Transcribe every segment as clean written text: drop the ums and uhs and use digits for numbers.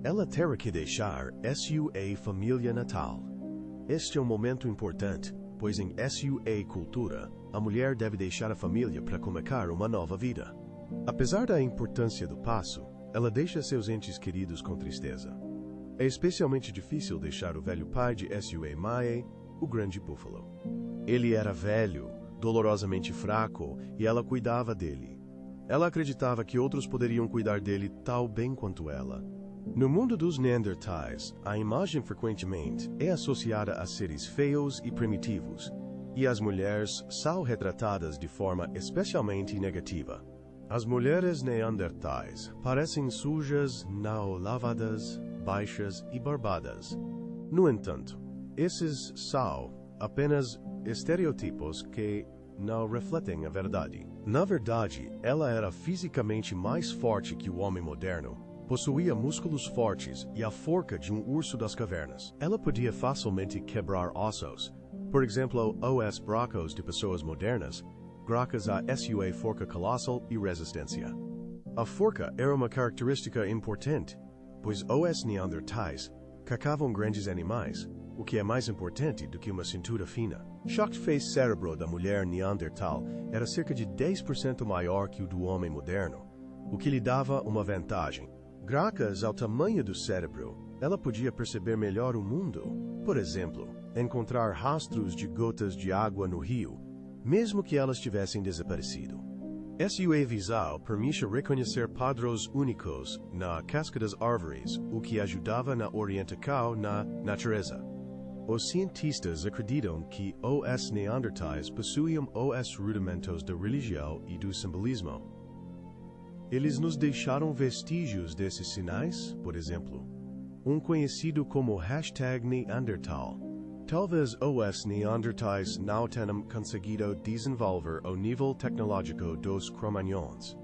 ela terá que deixar sua família natal. Este é um momento importante, pois em sua cultura, a mulher deve deixar a família para começar uma nova vida. Apesar da importância do passo, ela deixa seus entes queridos com tristeza. É especialmente difícil deixar o velho pai de sua mãe, o grande búfalo. Ele era velho, dolorosamente fraco, e ela cuidava dele. Ela acreditava que outros poderiam cuidar dele tão bem quanto ela. No mundo dos Neandertais, a imagem frequentemente é associada a seres feios e primitivos, e as mulheres são retratadas de forma especialmente negativa. As mulheres neandertais parecem sujas, não lavadas, baixas e barbadas. No entanto, esses são apenas estereotipos que não refletem a verdade. Na verdade, ela era fisicamente mais forte que o homem moderno, possuía músculos fortes e a forca de um urso das cavernas. Ela podia facilmente quebrar ossos, por exemplo, os bracos de pessoas modernas, graças a sua forca colossal e resistência. A forca era uma característica importante, pois os neandertais caçavam grandes animais, o que é mais importante do que uma cintura fina. O face cérebro da mulher neandertal era cerca de 10% maior que o do homem moderno, o que lhe dava uma vantagem. Graças ao tamanho do cérebro, ela podia perceber melhor o mundo. Por exemplo, encontrar rastros de gotas de água no rio, mesmo que elas tivessem desaparecido. Sua visão permitia reconhecer padrões únicos na casca das árvores, o que ajudava na orientação na natureza. Os cientistas acreditam que os neandertais possuíam os rudimentos da religião e do simbolismo. Eles nos deixaram vestígios desses sinais, por exemplo, um conhecido como #Neandertal. Talvez os neandertais não tenham conseguido desenvolver o nível tecnológico dos cromagnons.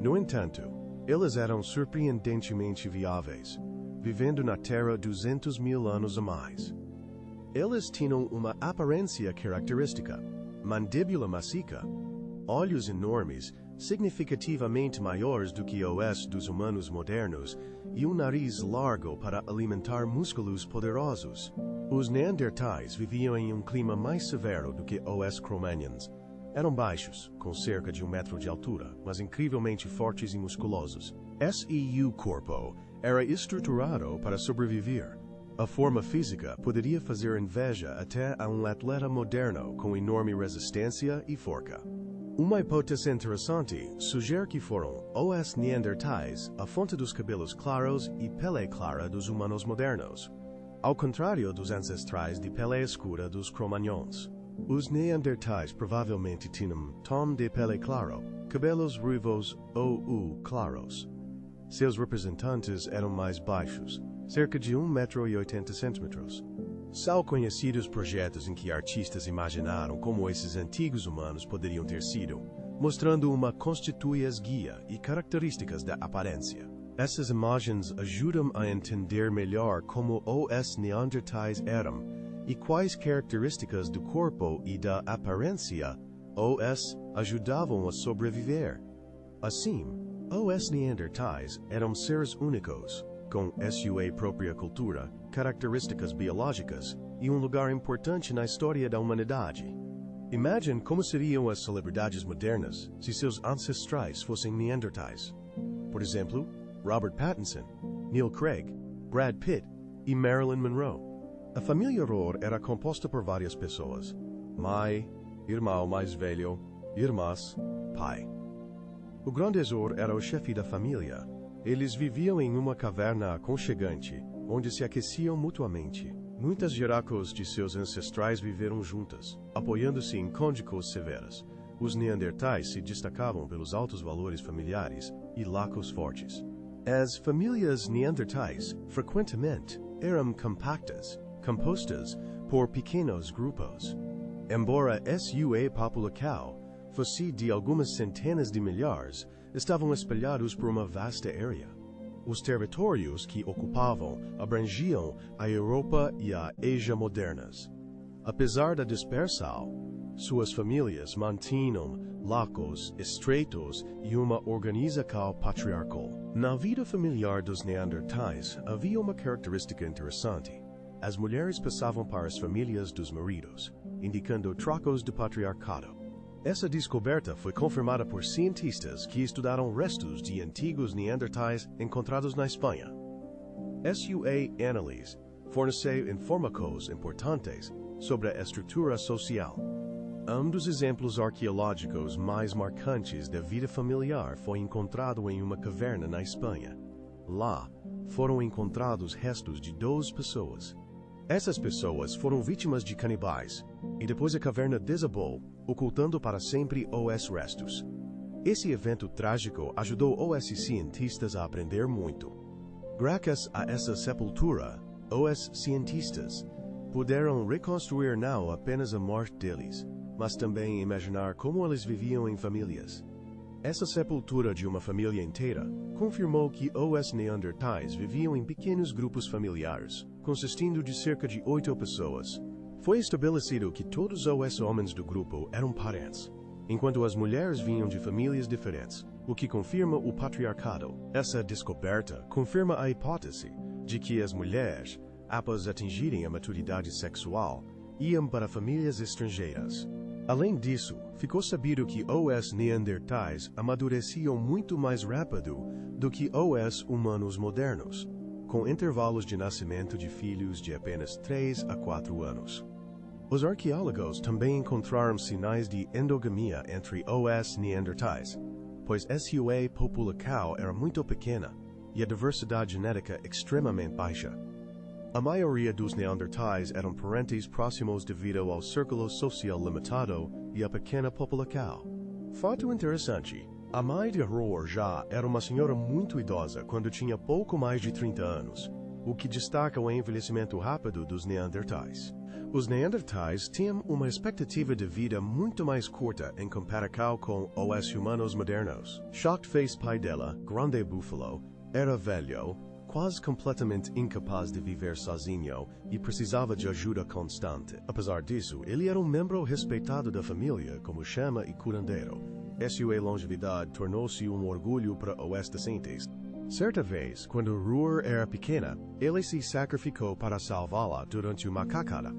No entanto, eles eram surpreendentemente viáveis, vivendo na Terra 200 mil anos a mais. Eles tinham uma aparência característica: mandíbula maciça, olhos enormes, significativamente maiores do que os dos humanos modernos, e um nariz largo para alimentar músculos poderosos. Os neandertais viviam em um clima mais severo do que os cromagnons. Eram baixos, com cerca de 1 metro de altura, mas incrivelmente fortes e musculosos. Seu corpo era estruturado para sobreviver. A forma física poderia fazer inveja até a um atleta moderno com enorme resistência e forca. Uma hipótese interessante sugere que foram os neandertais a fonte dos cabelos claros e pele clara dos humanos modernos, ao contrário dos ancestrais de pele escura dos cromagnons. Os neandertais provavelmente tinham tom de pele claro, cabelos ruivos ou claros. Seus representantes eram mais baixos, cerca de 1,80 m. São conhecidos projetos em que artistas imaginaram como esses antigos humanos poderiam ter sido, mostrando uma constituias guia e características da aparência. Essas imagens ajudam a entender melhor como os neandertais eram e quais características do corpo e da aparência os ajudavam a sobreviver. Assim, os neandertais eram seres únicos, com sua própria cultura, características biológicas e um lugar importante na história da humanidade. Imagine como seriam as celebridades modernas se seus ancestrais fossem neandertais. Por exemplo, Robert Pattinson, Neil Craig, Brad Pitt e Marilyn Monroe. A família Rohr era composta por várias pessoas: mãe, irmão mais velho, irmãs, pai. O grande Rohr era o chefe da família. Eles viviam em uma caverna aconchegante, onde se aqueciam mutuamente. Muitas gerações de seus ancestrais viveram juntas, apoiando-se em cônjuges severas. Os neandertais se destacavam pelos altos valores familiares e laços fortes. As famílias neandertais, frequentemente, eram compactas, compostas por pequenos grupos. Embora sua população fosse de algumas centenas de milhares, estavam espalhados por uma vasta área. Os territórios que ocupavam abrangiam a Europa e a Ásia modernas. Apesar da dispersão, Suas famílias mantinham laços estreitos e uma organização patriarcal. Na vida familiar dos Neandertais, havia uma característica interessante. As mulheres passavam para as famílias dos maridos, indicando trocos de patriarcado. Essa descoberta foi confirmada por cientistas que estudaram restos de antigos Neandertais encontrados na Espanha. SUA Analyse forneceu informações importantes sobre a estrutura social. Um dos exemplos arqueológicos mais marcantes da vida familiar foi encontrado em uma caverna na Espanha. Lá, foram encontrados restos de 12 pessoas. Essas pessoas foram vítimas de canibais, e depois a caverna desabou, ocultando para sempre os restos. Esse evento trágico ajudou os cientistas a aprender muito. Graças a essa sepultura, os cientistas puderam reconstruir não apenas a morte deles, mas também imaginar como eles viviam em famílias. Essa sepultura de uma família inteira confirmou que os Neandertais viviam em pequenos grupos familiares, consistindo de cerca de 8 pessoas. Foi estabelecido que todos os homens do grupo eram parentes, enquanto as mulheres vinham de famílias diferentes, o que confirma o patriarcado. Essa descoberta confirma a hipótese de que as mulheres, após atingirem a maturidade sexual, iam para famílias estrangeiras. Além disso, ficou sabido que os Neandertais amadureciam muito mais rápido do que os humanos modernos, com intervalos de nascimento de filhos de apenas 3 a 4 anos. Os arqueólogos também encontraram sinais de endogamia entre os Neandertais, pois sua população era muito pequena e a diversidade genética extremamente baixa. A maioria dos Neandertais eram parentes próximos devido ao círculo social limitado e à pequena população. Fato interessante, a mãe de Roar já era uma senhora muito idosa quando tinha pouco mais de 30 anos, o que destaca o envelhecimento rápido dos Neandertais. Os Neandertais tinham uma expectativa de vida muito mais curta em comparação com os humanos modernos. Shockface pai dela, Grande Buffalo, era velho, quase completamente incapaz de viver sozinho e precisava de ajuda constante. Apesar disso, ele era um membro respeitado da família como chama e curandeiro. Sua longevidade tornou-se um orgulho para os descendentes. Certa vez, quando Roar era pequena, ele se sacrificou para salvá-la durante uma cacada.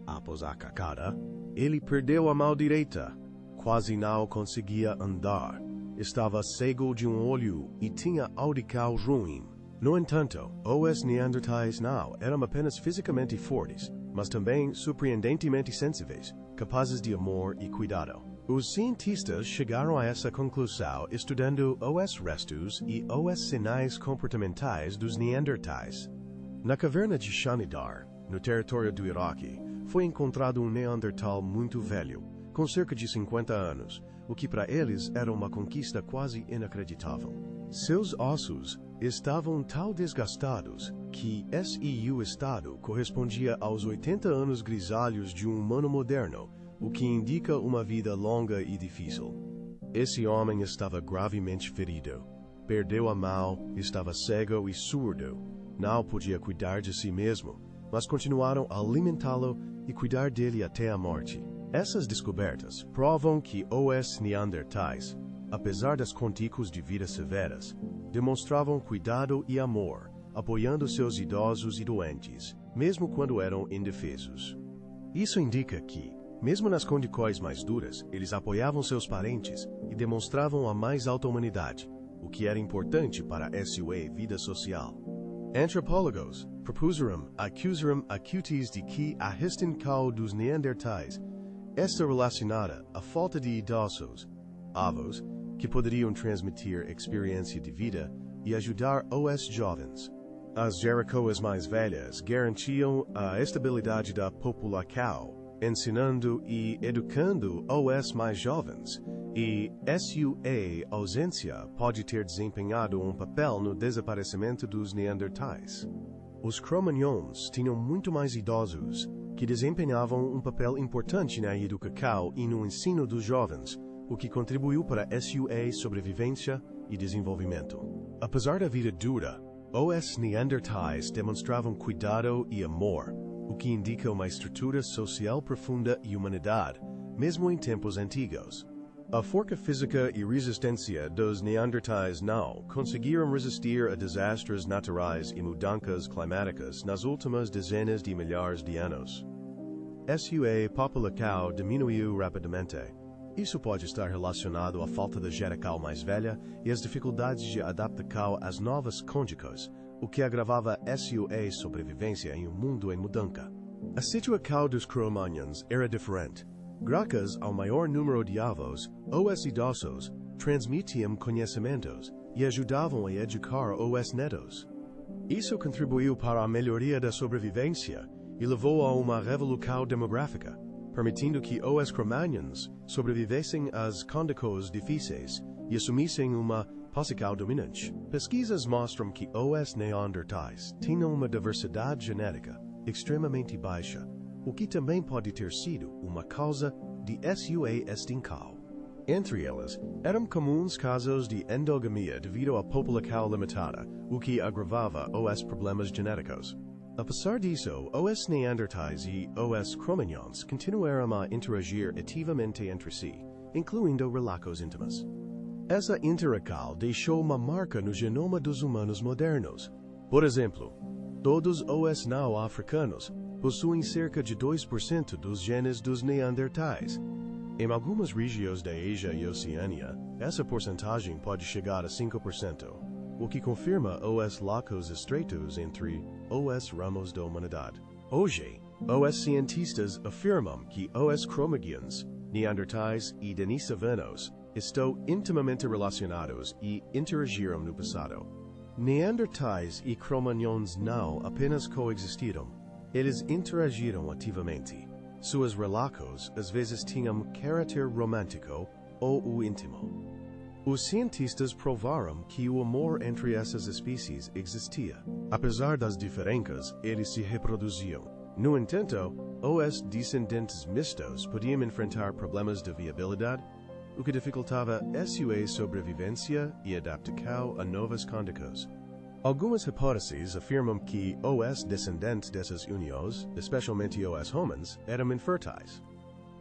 Após a cacada, ele perdeu a mão direita. Quase não conseguia andar. Estava cego de um olho e tinha audição ruim. No entanto, os Neandertais não eram apenas fisicamente fortes, mas também surpreendentemente sensíveis, capazes de amor e cuidado. Os cientistas chegaram a essa conclusão estudando os restos e os sinais comportamentais dos Neandertais. Na caverna de Shanidar, no território do Iraque, foi encontrado um Neandertal muito velho, com cerca de 50 anos, o que para eles era uma conquista quase inacreditável. Seus ossos estavam tão desgastados que seu estado correspondia aos 80 anos grisalhos de um humano moderno, o que indica uma vida longa e difícil. Esse homem estava gravemente ferido. Perdeu a mão, estava cego e surdo. Não podia cuidar de si mesmo, mas continuaram a alimentá-lo e cuidar dele até a morte. Essas descobertas provam que os Neandertais, apesar das condições de vida severas, demonstravam cuidado e amor, apoiando seus idosos e doentes, mesmo quando eram indefesos. Isso indica que, mesmo nas condições mais duras, eles apoiavam seus parentes e demonstravam a mais alta humanidade, o que era importante para a sua vida social. Antropólogos propuseram acutis de que a extinção dos Neandertais está relacionada à falta de idosos, avós, que poderiam transmitir experiência de vida e ajudar os jovens. As gerações mais velhas garantiam a estabilidade da população, ensinando e educando os mais jovens, e sua ausência pode ter desempenhado um papel no desaparecimento dos Neandertais. Os Cro-Magnons tinham muito mais idosos, que desempenhavam um papel importante na educação e no ensino dos jovens, o que contribuiu para sua sobrevivência e desenvolvimento. Apesar da vida dura, os Neandertais demonstravam cuidado e amor, o que indica uma estrutura social profunda e humanidade, mesmo em tempos antigos. A força física e resistência dos neandertais não conseguiram resistir a desastres naturais e mudanças climáticas nas últimas dezenas de milhares de anos. Sua população diminuiu rapidamente. Isso pode estar relacionado à falta de geração mais velha e às dificuldades de adaptação às novas condições, o que agravava sua sobrevivência em um mundo em mudança. A situação dos Cro-Magnons era diferente. Graças ao maior número de avós, os idosos transmitiam conhecimentos e ajudavam a educar os netos. Isso contribuiu para a melhoria da sobrevivência e levou a uma revolução demográfica, permitindo que os Cro-Magnons sobrevivessem às condições difíceis e assumissem uma posição dominante. Pesquisas mostram que os neandertais tinham uma diversidade genética extremamente baixa, o que também pode ter sido uma causa de sua extinção. Entre elas, eram comuns casos de endogamia devido à população limitada, o que agravava os problemas genéticos. Apesar disso, os neandertais e os Cro-Magnons continuaram a interagir ativamente entre si, incluindo relações íntimas. Essa interação deixou uma marca no genoma dos humanos modernos. Por exemplo, todos os não-africanos possuem cerca de 2% dos genes dos neandertais. Em algumas regiões da Ásia e Oceania, essa porcentagem pode chegar a 5%, o que confirma os laços estreitos entre os ramos da humanidade. Hoje, os cientistas afirmam que os Cro-Magnons, neandertais e denisovanos estão intimamente relacionados e interagiram no passado. Neandertais e Cro-Magnons não apenas coexistiram, eles interagiram ativamente. Suas relações às vezes tinham caráter romântico ou o íntimo. Os cientistas provaram que o amor entre essas espécies existia. Apesar das diferenças, eles se reproduziam. No entanto, os descendentes mistos podiam enfrentar problemas de viabilidade, o que dificultava sua sobrevivência e adaptação a novas condições. Algumas hipóteses afirmam que os descendentes dessas uniões, especialmente os homens, eram inférteis.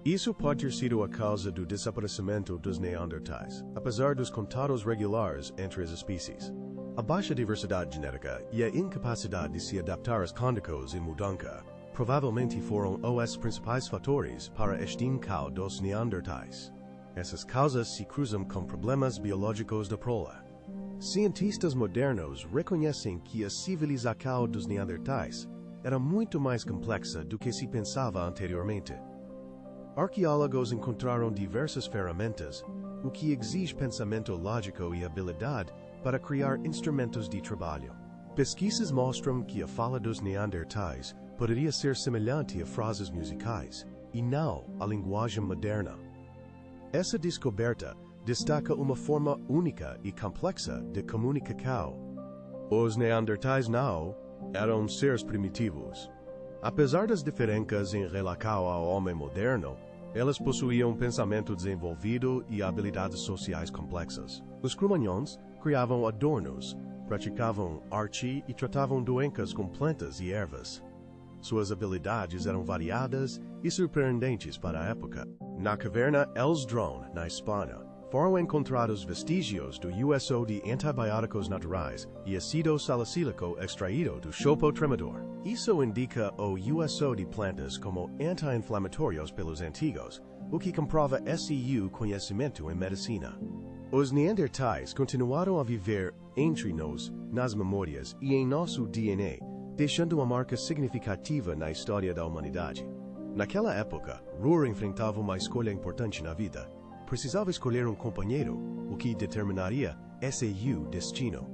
Isso pode ter sido a causa do desaparecimento dos neandertais, apesar dos contatos regulares entre as espécies. A baixa diversidade genética e a incapacidade de se adaptar às condições em mudança provavelmente foram os principais fatores para a extinção dos neandertais. Essas causas se cruzam com problemas biológicos da prole. Cientistas modernos reconhecem que a civilização dos neandertais era muito mais complexa do que se pensava anteriormente. Arqueólogos encontraram diversas ferramentas, o que exige pensamento lógico e habilidade para criar instrumentos de trabalho. Pesquisas mostram que a fala dos neandertais poderia ser semelhante a frases musicais, e não a linguagem moderna. Essa descoberta destaca uma forma única e complexa de comunicação. Os neandertais não eram seres primitivos. Apesar das diferenças em relação ao homem moderno, elas possuíam pensamento desenvolvido e habilidades sociais complexas. Os Cro-Magnons criavam adornos, praticavam arte e tratavam doenças com plantas e ervas. Suas habilidades eram variadas e surpreendentes para a época. Na caverna Els Drone, na Espanha, foram encontrados vestígios do uso de antibióticos naturais e ácido salicílico extraído do chopo tremedor. Isso indica o uso de plantas como anti-inflamatórios pelos antigos, o que comprova seu conhecimento em medicina. Os neandertais continuaram a viver entre nós, nas memórias e em nosso DNA, deixando uma marca significativa na história da humanidade. Naquela época, Ruhr enfrentava uma escolha importante na vida. Precisava escolher um companheiro, o que determinaria seu destino.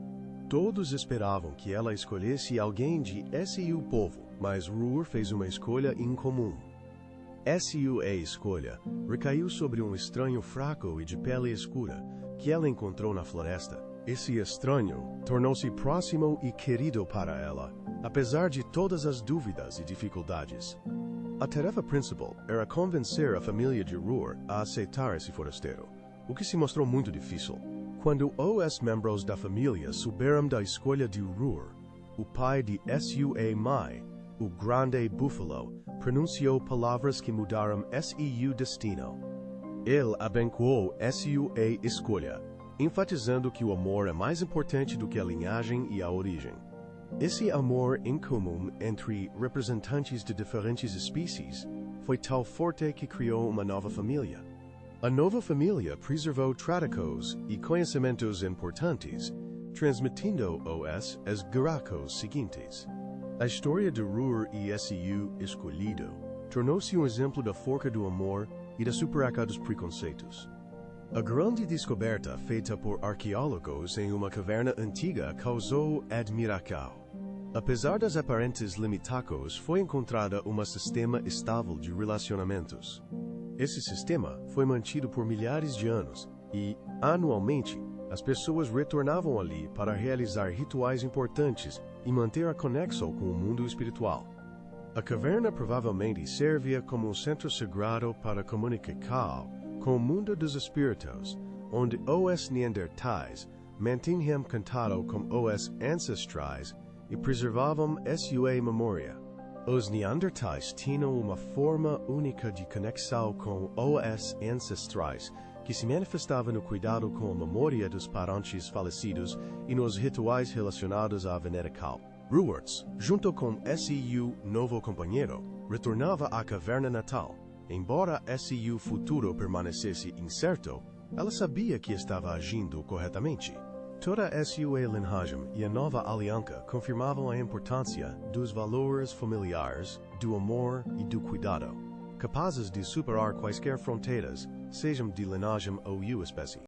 Todos esperavam que ela escolhesse alguém de seu povo, mas Ruhr fez uma escolha incomum. Sua escolha recaiu sobre um estranho fraco e de pele escura, que ela encontrou na floresta. Esse estranho tornou-se próximo e querido para ela, apesar de todas as dúvidas e dificuldades. A tarefa principal era convencer a família de Ruhr a aceitar esse forasteiro, o que se mostrou muito difícil. Quando os membros da família souberam da escolha de Ruhr, o pai de sua mãe o Grande Buffalo, pronunciou palavras que mudaram seu destino. Ele abençoou sua escolha, enfatizando que o amor é mais importante do que a linhagem e a origem. Esse amor incomum entre representantes de diferentes espécies foi tão forte que criou uma nova família. A nova família preservou tradições e conhecimentos importantes, transmitindo-os aos gerações seguintes. A história de Ruhr e seu escolhido tornou-se um exemplo da força do amor e da superação dos preconceitos. A grande descoberta feita por arqueólogos em uma caverna antiga causou admiração. Apesar das aparentes limitações, foi encontrada um sistema estável de relacionamentos. Esse sistema foi mantido por milhares de anos e, anualmente, as pessoas retornavam ali para realizar rituais importantes e manter a conexão com o mundo espiritual. A caverna provavelmente servia como um centro sagrado para comunicação com o mundo dos espíritos, onde os neandertais mantinham contato com os ancestrais e preservavam sua memória. Os neandertais tinham uma forma única de conexão com os ancestrais, que se manifestava no cuidado com a memória dos parentes falecidos e nos rituais relacionados à veneração. Ruwartz, junto com seu novo companheiro, retornava à caverna natal. Embora seu futuro permanecesse incerto, ela sabia que estava agindo corretamente. Toda sua linhagem e a nova aliança confirmavam a importância dos valores familiares, do amor e do cuidado, capazes de superar quaisquer fronteiras, sejam de linhagem ou espécie.